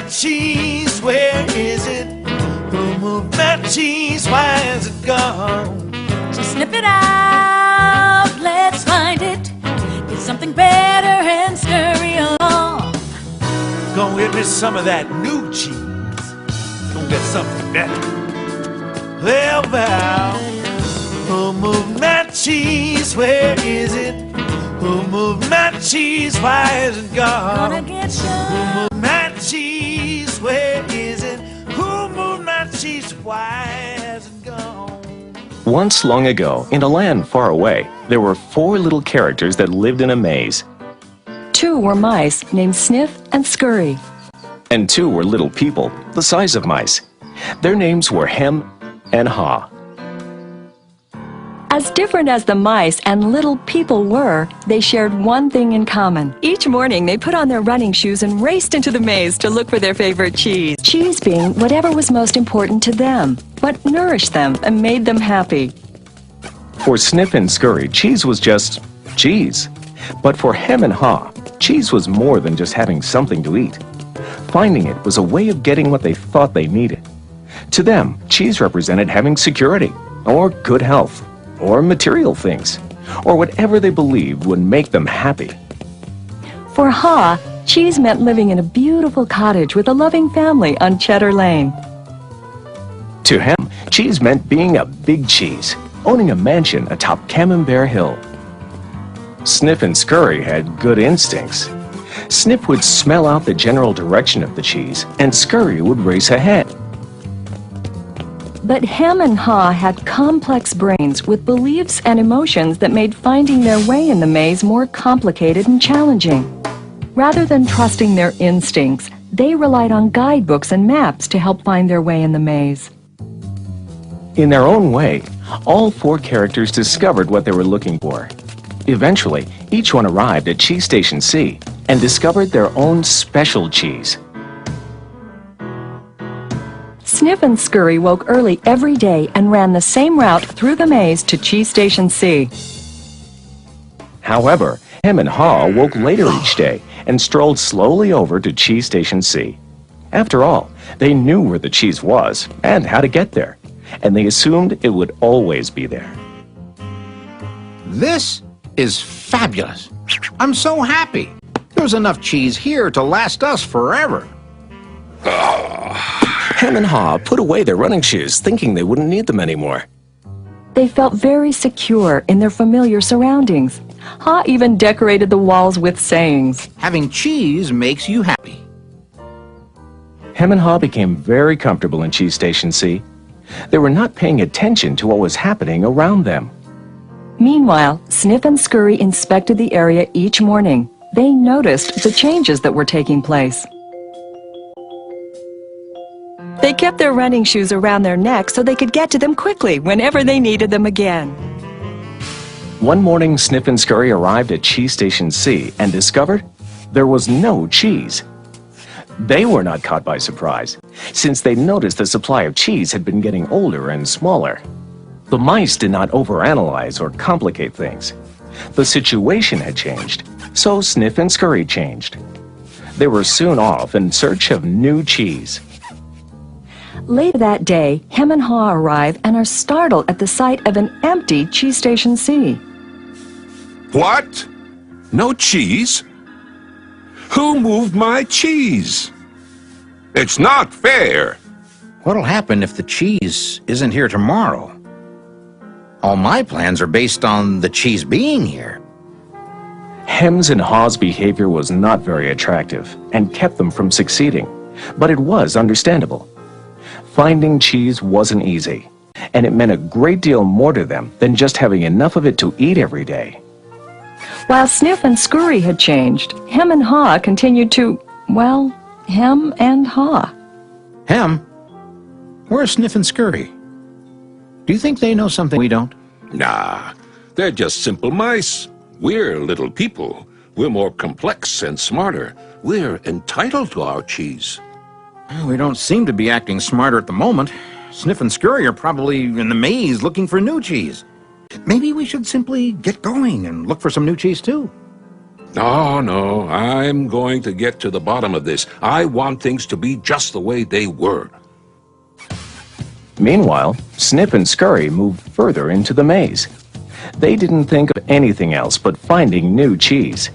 cheese? Where is it? Who moved my cheese? Why is it gone? So sniff it out, let's find it. Get something better and scurry along. Go get me some of that new cheese. Go get something better. Well, who moved my cheese? Where is it? Who moved my cheese? Why is it gone? Gonna get some. Who moved my cheese? Where is it? Who moved my cheese? Why has it gone? Once long ago, in a land far away, there were 4 little characters that lived in a maze. 2 were mice named Sniff and Scurry. And 2 were little people, the size of mice. Their names were Hem and Haw. As different as the mice and little people were, they shared one thing in common. Each morning, they put on their running shoes and raced into the maze to look for their favorite cheese. Cheese being whatever was most important to them, what nourished them and made them happy. For Sniff and Scurry, cheese was just cheese. But for Hem and Haw, cheese was more than just having something to eat. Finding it was a way of getting what they thought they needed. To them, cheese represented having security, or good health, or material things, or whatever they believed would make them happy. For Haw, cheese meant living in a beautiful cottage with a loving family on Cheddar Lane. To Hem, cheese meant being a big cheese, owning a mansion atop Camembert Hill. Sniff and Scurry had good instincts. Sniff would smell out the general direction of the cheese, and Scurry would race ahead. But Hem and Haw had complex brains with beliefs and emotions that made finding their way in the maze more complicated and challenging. Rather than trusting their instincts, they relied on guidebooks and maps to help find their way in the maze. In their own way, all 4 characters discovered what they were looking for. Eventually, each one arrived at Cheese Station C and discovered their own special cheese. Sniff and Scurry woke early every day and ran the same route through the maze to Cheese Station C. However, Hem and Haw woke later each day and strolled slowly over to Cheese Station C. After all, they knew where the cheese was and how to get there, and they assumed it would always be there. This is fabulous. I'm so happy. There's enough cheese here to last us forever. Hem and Haw put away their running shoes, thinking they wouldn't need them anymore. They felt very secure in their familiar surroundings. Haw even decorated the walls with sayings. Having cheese makes you happy. Hem and Haw became very comfortable in Cheese Station C. They were not paying attention to what was happening around them. Meanwhile, Sniff and Scurry inspected the area each morning. They noticed the changes that were taking place. They kept their running shoes around their necks so they could get to them quickly whenever they needed them again. One morning, Sniff and Scurry arrived at Cheese Station C and discovered there was no cheese. They were not caught by surprise, since they noticed the supply of cheese had been getting older and smaller. The mice did not overanalyze or complicate things. The situation had changed, so Sniff and Scurry changed. They were soon off in search of new cheese. Later that day, Hem and Haw arrive and are startled at the sight of an empty Cheese Station C. What? No cheese? Who moved my cheese? It's not fair. What'll happen if the cheese isn't here tomorrow? All my plans are based on the cheese being here. Hem's and Haw's behavior was not very attractive and kept them from succeeding, but it was understandable. Finding cheese wasn't easy, and it meant a great deal more to them than just having enough of it to eat every day. While Sniff and Scurry had changed, Hem and Haw continued to, well, hem and haw. Hem? Where's Sniff and Scurry? Do you think they know something we don't? Nah, they're just simple mice. We're little people. We're more complex and smarter. We're entitled to our cheese. Well, we don't seem to be acting smarter at the moment. Sniff and Scurry are probably in the maze looking for new cheese. Maybe we should simply get going and look for some new cheese too. No, no, I'm going to get to the bottom of this. I want things to be just the way they were. Meanwhile, Snip and Scurry moved further into the maze. They didn't think of anything else but finding new cheese.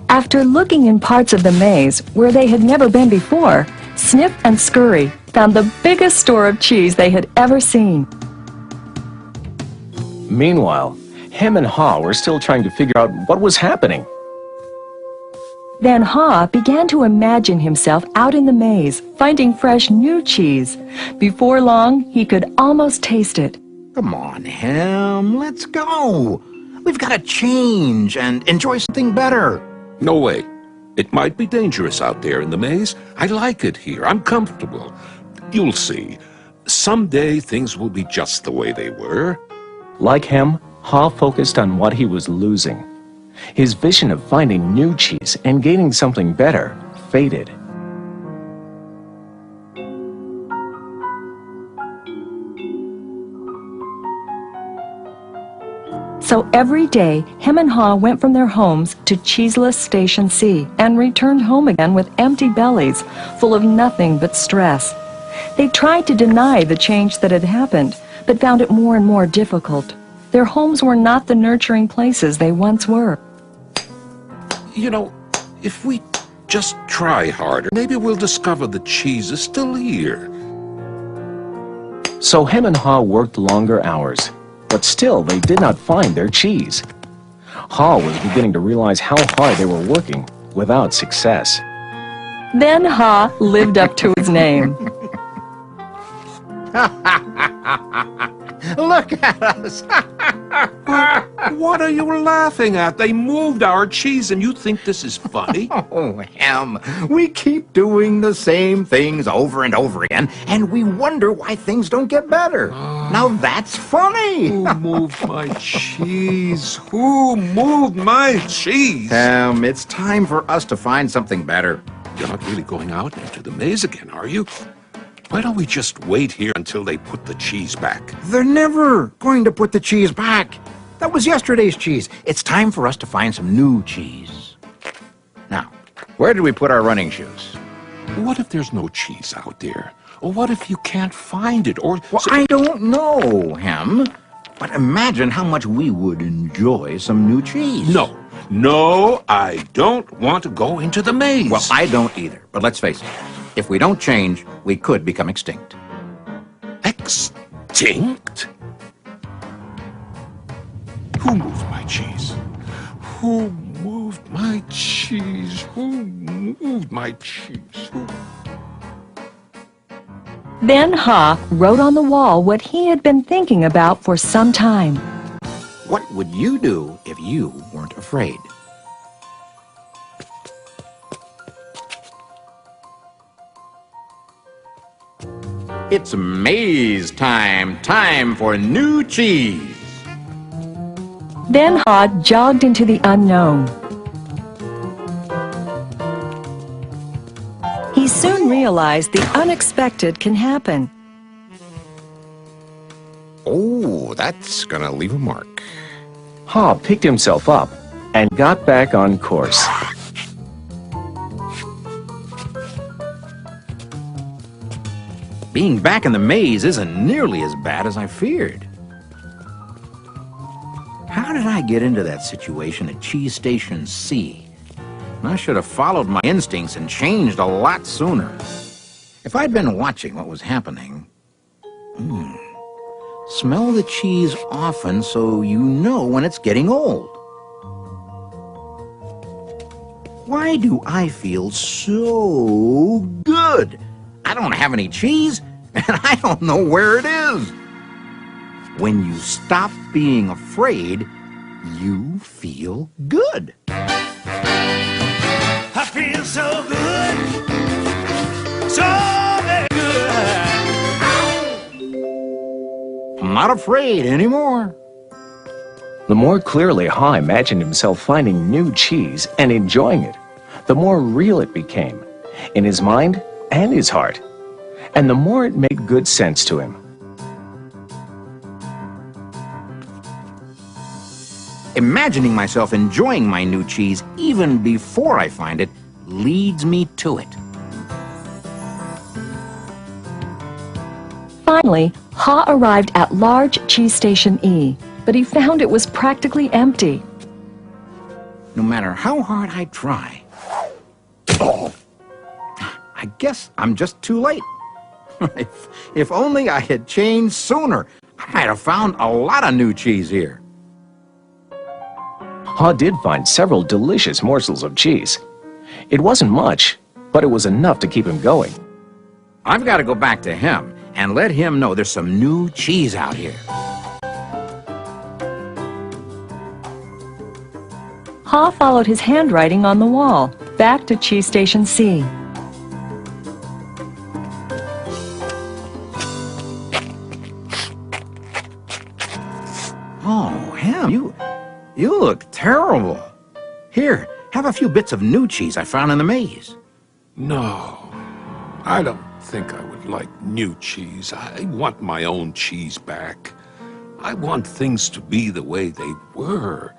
After looking in parts of the maze where they had never been before, Snip and Scurry found the biggest store of cheese they had ever seen. Meanwhile, Hem and Haw were still trying to figure out what was happening. Then Haw began to imagine himself out in the maze, finding fresh new cheese. Before long, he could almost taste it. Come on, Hem, let's go. We've got to change and enjoy something better. No way. It might be dangerous out there in the maze. I like it here. I'm comfortable. You'll see. Someday things will be just the way they were. Like Hem, Haw focused on what he was losing. His vision of finding new cheese and gaining something better faded. So every day, Hem and Haw went from their homes to Cheeseless Station C and returned home again with empty bellies, full of nothing but stress. They tried to deny the change that had happened, but found it more and more difficult. Their homes were not the nurturing places they once were. You know, if we just try harder, maybe we'll discover the cheese is still here. So Hem and Haw worked longer hours, but still they did not find their cheese. Haw was beginning to realize how hard they were working without success. Then Haw lived up to his name. Look at us. What are you laughing at? They moved our cheese and you think this is funny? Oh, Hem, we keep doing the same things over and over again, and we wonder why things don't get better. Now that's funny. Who moved my cheese? Who moved my cheese? Hem, it's time for us to find something better. You're not really going out into the maze again, are you? Why don't we just wait here until they put the cheese back? They're never going to put the cheese back. That was yesterday's cheese. It's time for us to find some new cheese. Now, where did we put our running shoes? What if there's no cheese out there? Or what if you can't find it? Or Well, I don't know, Hem. But imagine how much we would enjoy some new cheese. No, I don't want to go into the maze. Well, I don't either. But let's face it. If we don't change, we could become extinct. Extinct? Who moved my cheese? Who moved my cheese? Who moved my cheese? Who? Then Haw wrote on the wall what he had been thinking about for some time. What would you do if you weren't afraid? It's maze time. Time for new cheese. Then Haw jogged into the unknown. He soon realized the unexpected can happen. Oh, that's gonna leave a mark. Haw picked himself up and got back on course. Being back in the maze isn't nearly as bad as I feared. How did I get into that situation at Cheese Station C? I should have followed my instincts and changed a lot sooner. If I'd been watching what was happening... Smell the cheese often so you know when it's getting old. Why do I feel so good? I don't have any cheese, and I don't know where it is. When you stop being afraid, you feel good. I feel so good, so very good. I'm not afraid anymore. The more clearly Haw imagined himself finding new cheese and enjoying it, the more real it became, in his mind and his heart, and the more it made good sense to him. Imagine imagining myself enjoying my new cheese even before I find it leads me to it. Finally, Ha arrived at large cheese station E, but he found it was practically empty. No matter how hard I try, I guess I'm just too late. if only I had changed sooner, I might have found a lot of new cheese here. Ha did find several delicious morsels of cheese. It wasn't much, but it was enough to keep him going. I've got to go back to him and let him know there's some new cheese out here. Ha followed his handwriting on the wall, back to cheese station C. Oh, Ham, you look terrible. Here, have a few bits of new cheese I found in the maze. No, I don't think I would like new cheese. I want my own cheese back. I want things to be the way they were.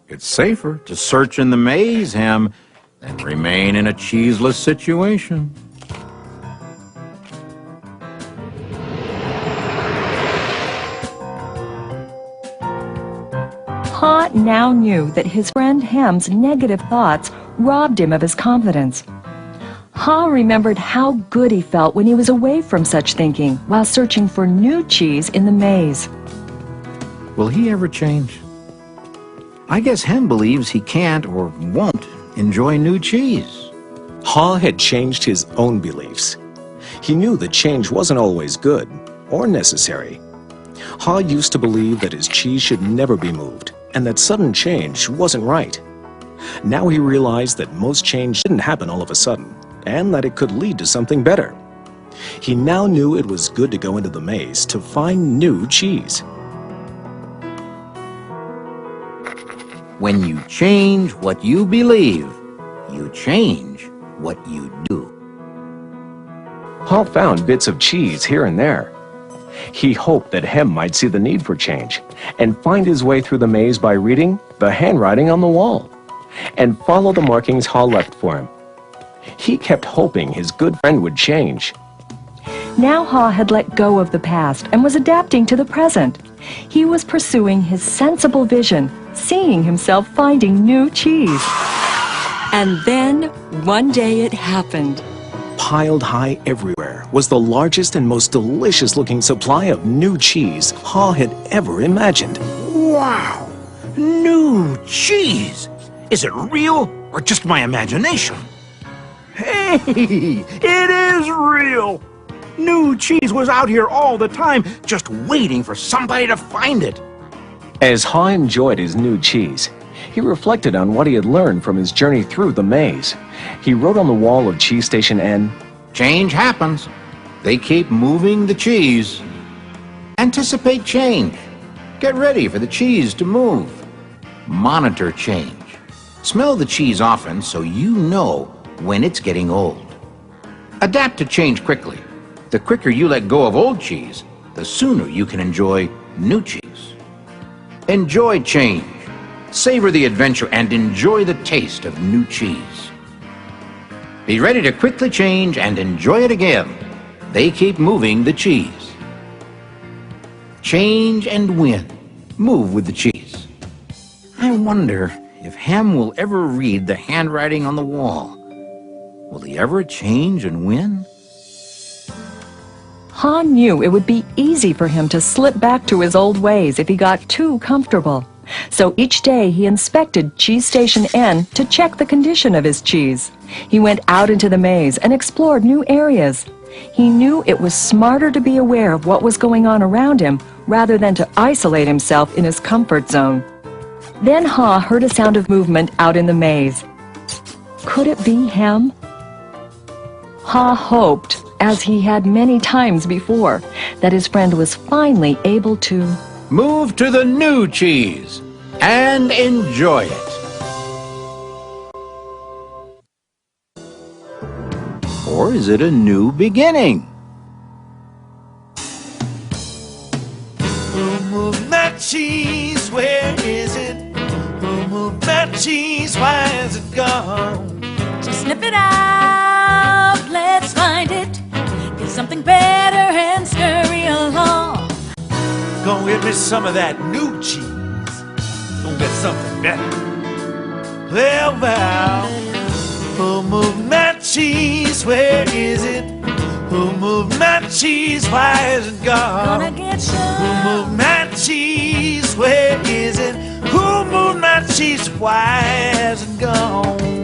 It's safer to search in the maze, Ham, than remain in a cheeseless situation. Ha now knew that his friend Ham's negative thoughts robbed him of his confidence. Ha remembered how good he felt when he was away from such thinking while searching for new cheese in the maze. Will he ever change? I guess Ham believes he can't or won't enjoy new cheese. Ha had changed his own beliefs. He knew that change wasn't always good or necessary. Ha used to believe that his cheese should never be moved and that sudden change wasn't right. Now he realized that most change didn't happen all of a sudden and that it could lead to something better. He now knew it was good to go into the maze to find new cheese. When you change what you believe, you change what you do. Ha found bits of cheese here and there. He hoped that Hem might see the need for change and find his way through the maze by reading the handwriting on the wall and follow the markings Ha left for him. He kept hoping his good friend would change. Now Ha had let go of the past and was adapting to the present. He was pursuing his sensible vision, seeing himself finding new cheese. And then, one day it happened. Piled high everywhere was the largest and most delicious-looking supply of new cheese Ha had ever imagined. Wow! New cheese! Is it real or just my imagination? Hey! It is real! New cheese was out here all the time, just waiting for somebody to find it. As Ha enjoyed his new cheese, he reflected on what he had learned from his journey through the maze. He wrote on the wall of Cheese Station N, Change happens. They keep moving the cheese. Anticipate change. Get ready for the cheese to move. Monitor change. Smell the cheese often so you know when it's getting old. Adapt to change quickly. The quicker you let go of old cheese, the sooner you can enjoy new cheese. Enjoy change. Savor the adventure and enjoy the taste of new cheese. Be ready to quickly change and enjoy it again. They keep moving the cheese. Change and win. Move with the cheese. I wonder if Ham will ever read the handwriting on the wall. Will he ever change and win? Ha knew it would be easy for him to slip back to his old ways if he got too comfortable. So each day he inspected Cheese Station N to check the condition of his cheese. He went out into the maze and explored new areas. He knew it was smarter to be aware of what was going on around him rather than to isolate himself in his comfort zone. Then Ha heard a sound of movement out in the maze. Could it be Hem? Ha hoped, as he had many times before, that his friend was finally able to Move to the new cheese and enjoy it. Or is it a new beginning? Who moved that cheese? Where is it? moved my cheese? Why is it gone? So sniff it out, let's find it. Get something better and scurry along. Gonna get me some of that new cheese. Gonna get something better. Well, who moved my cheese? Where is it? Who moved my cheese? Why is it gone? Gonna get some. Who moved my cheese? Where is it? Who moved my cheese? Why has it gone?